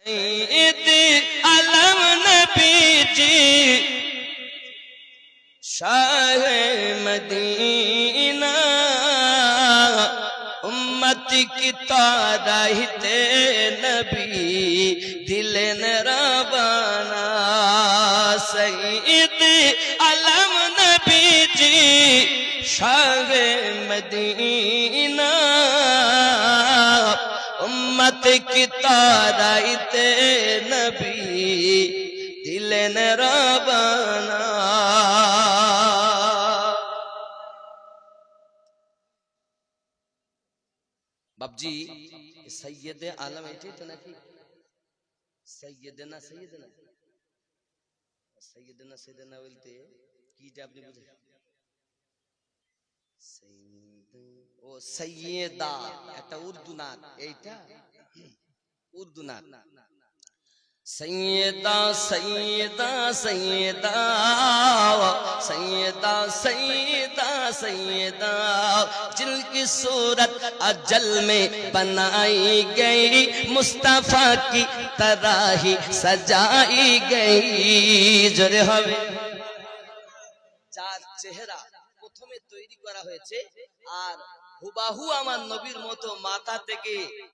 सैयद आलम Nabi ji Shah Medina उम्मत की तारीते नबी दिल नरबाना सैयद आलम नबी जी शाह मदीना उम्मत की तारीते नबी दिल नरबाना। बाबजी सैयद आलम एटाই তো নাকি সৈয়দনা সৈয়দনা সৈয়দনা সৈয়দনা বলতে কিটা আপনি বুঝেন সৈয়দ ও সৈয়দা এটা উর্দু নাম এইটা উর্দু নাম सैयदा सैयदा सैयदा सैयदा सैयदा सैयदा जिनकी सूरत अजल में बनाई गई मुस्तफा की तरह ही सजाई गई जोरे हवे যার চেহারা প্রথমে তৈরি করা হয়েছে আর হুবাহু আমার নবীর মতো মাথা থেকে